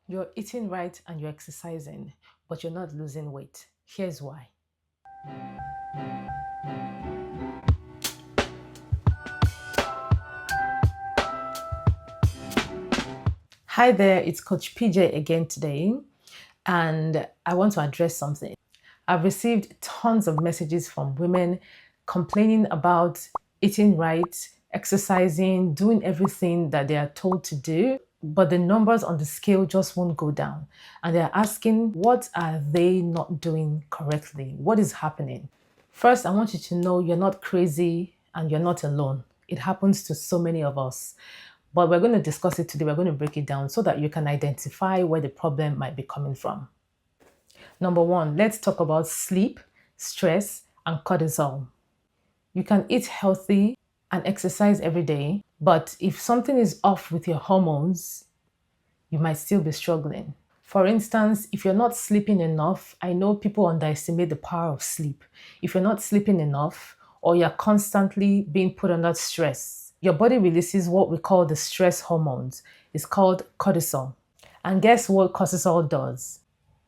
You're eating right and you're exercising, but you're not losing weight. Here's why. Hi there, it's Coach PJ again today, and I want to address something. I've received tons of messages from women complaining about eating right, exercising, doing everything that they are told to do, but the numbers on the scale just won't go down. And they're asking, what are they not doing correctly? What is happening? First, I want you to know you're not crazy and you're not alone. It happens to so many of us. But we're going to discuss it today. We're going to break it down so that you can identify where the problem might be coming from. Number one, let's talk about sleep, stress, and cortisol. You can eat healthy and exercise every day, but if something is off with your hormones, you might still be struggling. For instance, if you're not sleeping enough, I know people underestimate the power of sleep. If you're not sleeping enough or you're constantly being put under stress, your body releases what we call the stress hormones. It's called cortisol. And guess what cortisol does?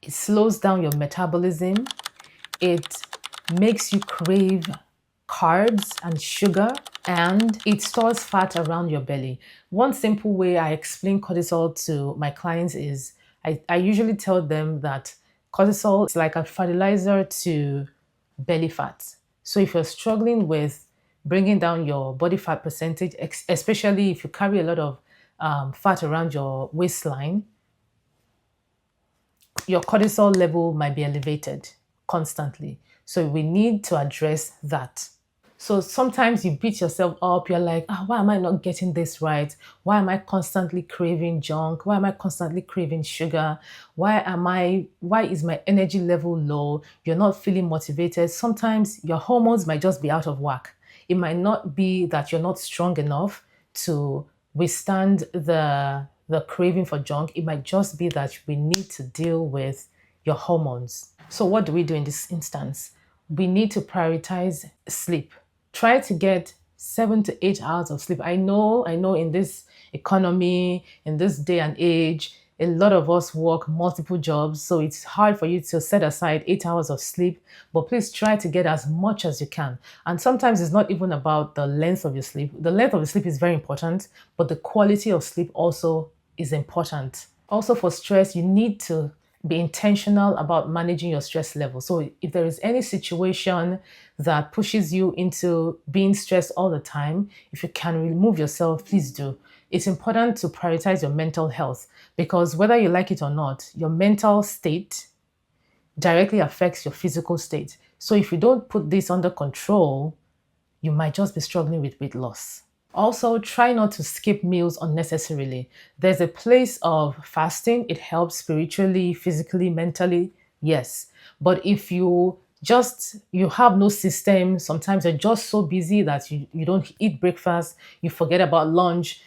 It slows down your metabolism. It makes you crave carbs and sugar, and it stores fat around your belly. One simple way I explain cortisol to my clients is I usually tell them that cortisol is like a fertilizer to belly fat. So if you're struggling with bringing down your body fat percentage, especially if you carry a lot of fat around your waistline, your cortisol level might be elevated constantly. So we need to address that. So sometimes you beat yourself up. You're like, why am I not getting this right? Why am I constantly craving junk? Why am I constantly craving sugar? Why is my energy level low? You're not feeling motivated. Sometimes your hormones might just be out of whack. It might not be that you're not strong enough to withstand the craving for junk. It might just be that we need to deal with your hormones. So what do we do in this instance? We need to prioritize sleep. Try to get 7 to 8 hours of sleep. I know in this economy, in this day and age, a lot of us work multiple jobs, so it's hard for you to set aside 8 hours of sleep, but please try to get as much as you can. And sometimes it's not even about the length of your sleep. The length of the sleep is very important, but the quality of sleep also is important. Also, for stress, you need to be intentional about managing your stress level. So if there is any situation that pushes you into being stressed all the time, if you can remove yourself, please do. It's important to prioritize your mental health because whether you like it or not, your mental state directly affects your physical state. So if you don't put this under control, you might just be struggling with weight loss. Also, try not to skip meals unnecessarily. There's a place of fasting. It helps spiritually, physically, mentally, yes. But if you have no system, sometimes you're just so busy that you don't eat breakfast, you forget about lunch,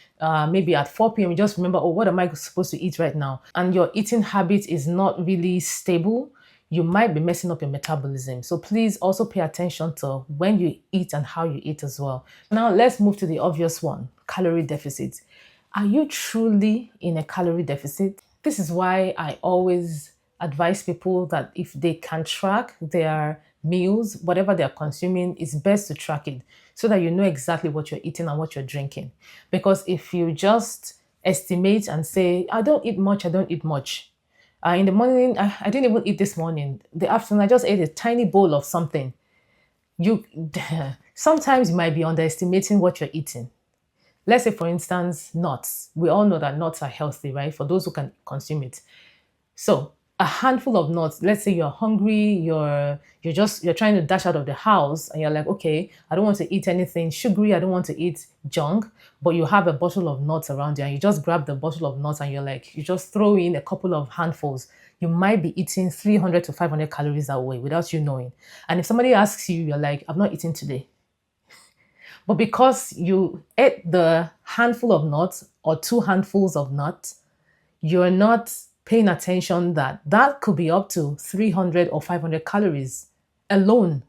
maybe at 4 p.m. you just remember, oh, what am I supposed to eat right now? And your eating habit is not really stable, you might be messing up your metabolism. So please also pay attention to when you eat and how you eat as well. Now let's move to the obvious one, calorie deficit. Are you truly in a calorie deficit? This is why I always advise people that if they can track their meals, whatever they're consuming, it's best to track it so that you know exactly what you're eating and what you're drinking. Because if you just estimate and say, I don't eat much, in the morning, I didn't even eat this morning. The afternoon, I just ate a tiny bowl of something. You sometimes you might be underestimating what you're eating. Let's say, for instance, nuts. We all know that nuts are healthy, right? For those who can consume it. So a handful of nuts, let's say you're hungry, you're trying to dash out of the house and you're like, okay, I don't want to eat anything sugary, I don't want to eat junk, but you have a bottle of nuts around you and you just grab the bottle of nuts and you're like, you just throw in a couple of handfuls. You might be eating 300 to 500 calories that way without you knowing. And if somebody asks you, you're like, I've not eaten today. But because you ate the handful of nuts or two handfuls of nuts, you're not paying attention that that could be up to 300 or 500 calories alone.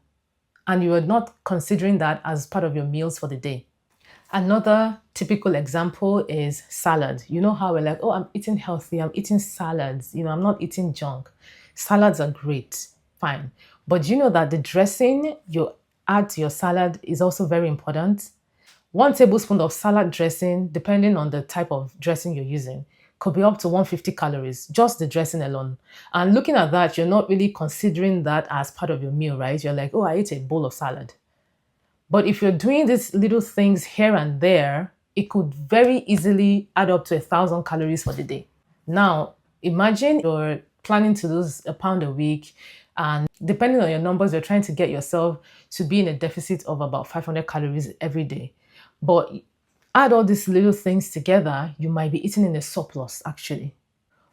And you are not considering that as part of your meals for the day. Another typical example is salad. You know how we're like, oh, I'm eating healthy, I'm eating salads, I'm not eating junk. Salads are great, fine. But do you know that the dressing you add to your salad is also very important? 1 tablespoon of salad dressing, depending on the type of dressing you're using, could be up to 150 calories, just the dressing alone. And looking at that, you're not really considering that as part of your meal, right? You're like, oh, I ate a bowl of salad. But if you're doing these little things here and there, it could very easily add up to 1,000 calories for the day. Now, imagine you're planning to lose a pound a week, and depending on your numbers, you're trying to get yourself to be in a deficit of about 500 calories every day. But add all these little things together, you might be eating in a surplus actually.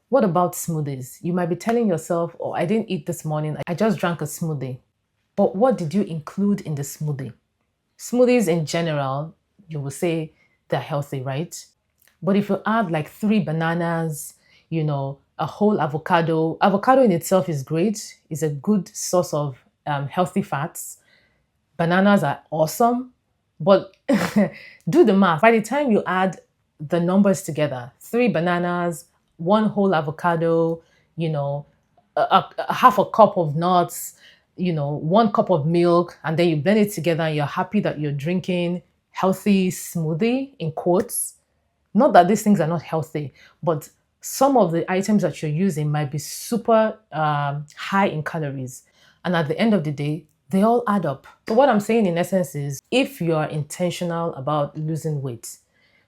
What about smoothies? You might be telling yourself, oh, I didn't eat this morning, I just drank a smoothie. But what did you include in the smoothie? Smoothies in general, you will say they're healthy, right? But if you add like 3 bananas, a whole avocado in itself is great, is a good source of healthy fats. Bananas are awesome, but do the math. By the time you add the numbers together, 3 bananas, 1 whole avocado, a half a cup of nuts, 1 cup of milk, and then you blend it together and you're happy that you're drinking healthy smoothie, in quotes. Not that these things are not healthy, but some of the items that you're using might be super high in calories. And at the end of the day, they all add up. So what I'm saying in essence is, if you are intentional about losing weight,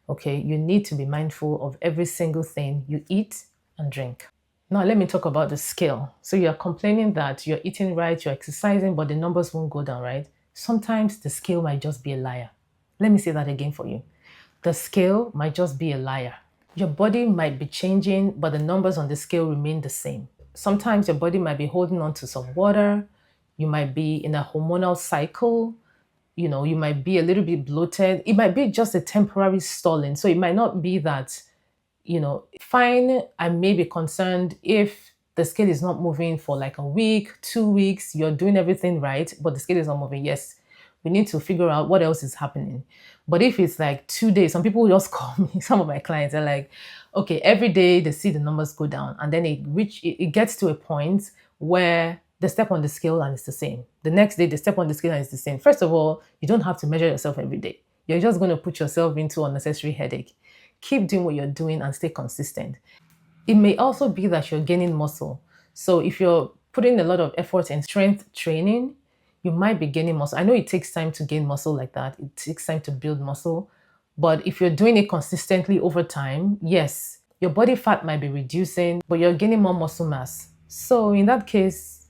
okay, you need to be mindful of every single thing you eat and drink. Now, let me talk about the scale. So you're complaining that you're eating right, you're exercising, but the numbers won't go down, right? Sometimes the scale might just be a liar. Let me say that again for you. The scale might just be a liar. Your body might be changing, but the numbers on the scale remain the same. Sometimes your body might be holding on to some water. You might be in a hormonal cycle. You might be a little bit bloated. It might be just a temporary stalling. So it might not be that, fine, I may be concerned if the scale is not moving for like a week, 2 weeks, you're doing everything right, but the scale is not moving. Yes, we need to figure out what else is happening. But if it's like 2 days, some people just call me, some of my clients are like, okay, every day they see the numbers go down, and then it gets to a point where they step on the scale and it's the same. The next day they step on the scale and it's the same. First of all, you don't have to measure yourself every day. You're just going to put yourself into unnecessary headache. Keep doing what you're doing and stay consistent. It may also be that you're gaining muscle. So if you're putting a lot of effort in strength training, you might be gaining muscle. I know it takes time to gain muscle like that. It takes time to build muscle. But if you're doing it consistently over time, yes, your body fat might be reducing, but you're gaining more muscle mass. So in that case,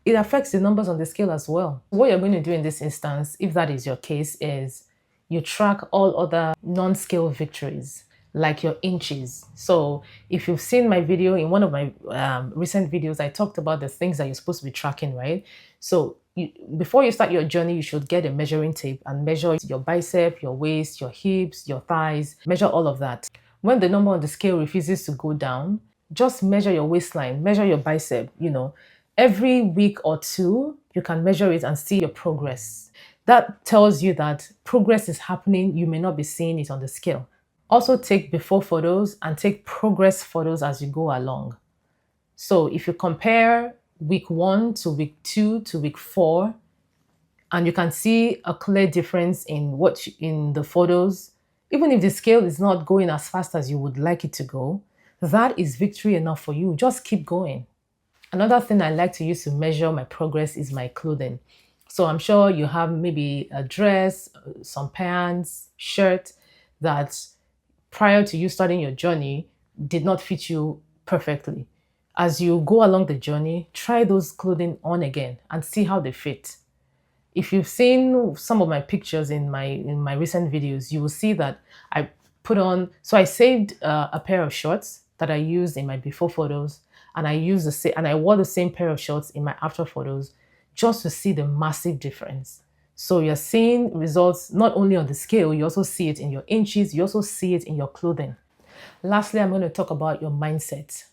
it affects the numbers on the scale as well. What you're going to do in this instance, if that is your case, is you track all other non-scale victories, like your inches. So if you've seen my video, in one of my recent videos, I talked about the things that you're supposed to be tracking, right? So before you start your journey, you should get a measuring tape and measure your bicep, your waist, your hips, your thighs, measure all of that. When the number on the scale refuses to go down, just measure your waistline, measure your bicep, every week or two, you can measure it and see your progress. That tells you that progress is happening. You may not be seeing it on the scale. Also take before photos and take progress photos as you go along. So if you compare week 1 to week 2 to week 4, and you can see a clear difference in the photos, even if the scale is not going as fast as you would like it to go, that is victory enough for you. Just keep going. Another thing I like to use to measure my progress is my clothing. So I'm sure you have maybe a dress, some pants, shirt that prior to you starting your journey did not fit you perfectly. As you go along the journey, try those clothing on again and see how they fit. If you've seen some of my pictures in my recent videos, you will see that I saved a pair of shorts that I used in my before photos, and I wore the same pair of shorts in my after photos, just to see the massive difference. So you're seeing results not only on the scale, you also see it in your inches, you also see it in your clothing. Lastly, I'm going to talk about your mindset.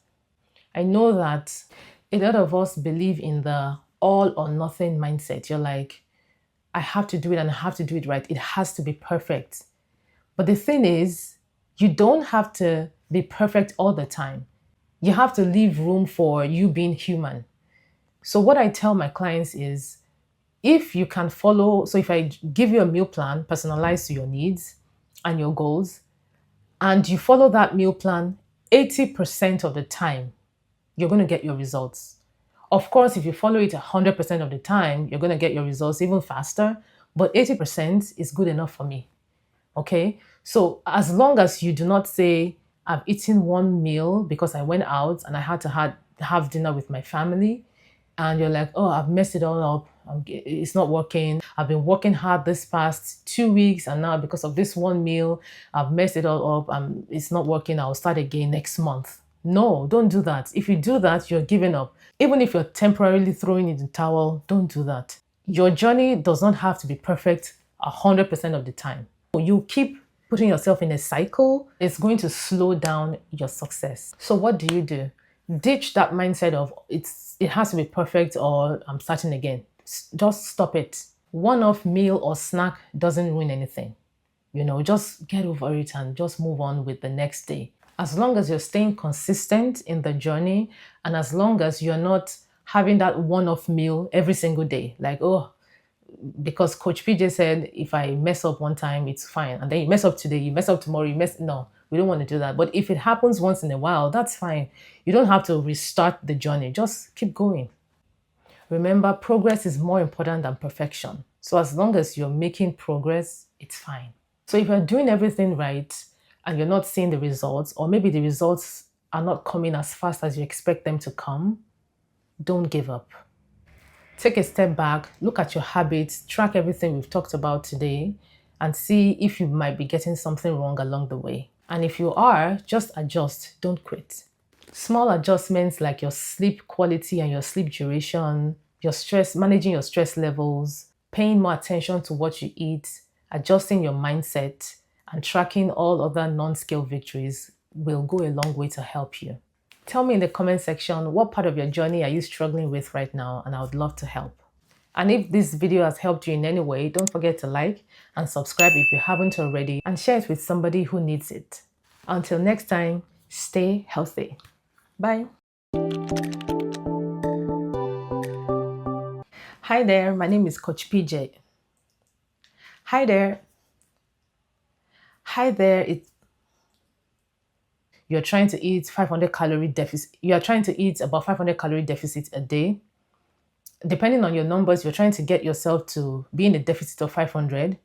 I know that a lot of us believe in the all or nothing mindset. You're like, I have to do it and I have to do it right. It has to be perfect. But the thing is, you don't have to be perfect all the time. You have to leave room for you being human. So what I tell my clients is, if you can follow, so if I give you a meal plan personalized to your needs and your goals, and you follow that meal plan 80% of the time, you're going to get your results. Of course, if you follow it 100% of the time, you're going to get your results even faster, but 80% is good enough for me. Okay? So as long as you do not say, I've eaten one meal because I went out and I had to have dinner with my family, and you're like, oh, I've messed it all up. It's not working. I've been working hard this past 2 weeks, and now because of this one meal, I've messed it all up. It's not working. I'll start again next month. No, don't do that. If you do that, you're giving up. Even if you're temporarily throwing in the towel, don't do that. Your journey does not have to be perfect 100% of the time. You keep putting yourself in a cycle, it's going to slow down your success. So what do? Ditch that mindset of it has to be perfect or I'm starting again. Just stop it. One-off meal or snack doesn't ruin anything. Just get over it and just move on with the next day. As long as you're staying consistent in the journey, and as long as you're not having that one-off meal every single day, like, oh, because Coach PJay said, if I mess up one time, it's fine. And then you mess up today, you mess up tomorrow, no, we don't want to do that. But if it happens once in a while, that's fine. You don't have to restart the journey. Just keep going. Remember, progress is more important than perfection. So as long as you're making progress, it's fine. So if you're doing everything right and you're not seeing the results, or maybe the results are not coming as fast as you expect them to come, don't give up. Take a step back, look at your habits, track everything we've talked about today, and see if you might be getting something wrong along the way. And if you are, just adjust, don't quit. Small adjustments like your sleep quality and your sleep duration, your stress, managing your stress levels, paying more attention to what you eat, adjusting your mindset, and tracking all other non-scale victories will go a long way to help you. Tell me in the comment section what part of your journey are you struggling with right now, and I would love to help. And if this video has helped you in any way, don't forget to like and subscribe if you haven't already, and share it with somebody who needs it. Until next time, stay healthy. Bye. Hi there, my name is Coach PJay. Hi there. You're trying to eat 500 calorie deficit. You're trying to eat about 500 calorie deficit a day. Depending on your numbers, you're trying to get yourself to be in a deficit of 500.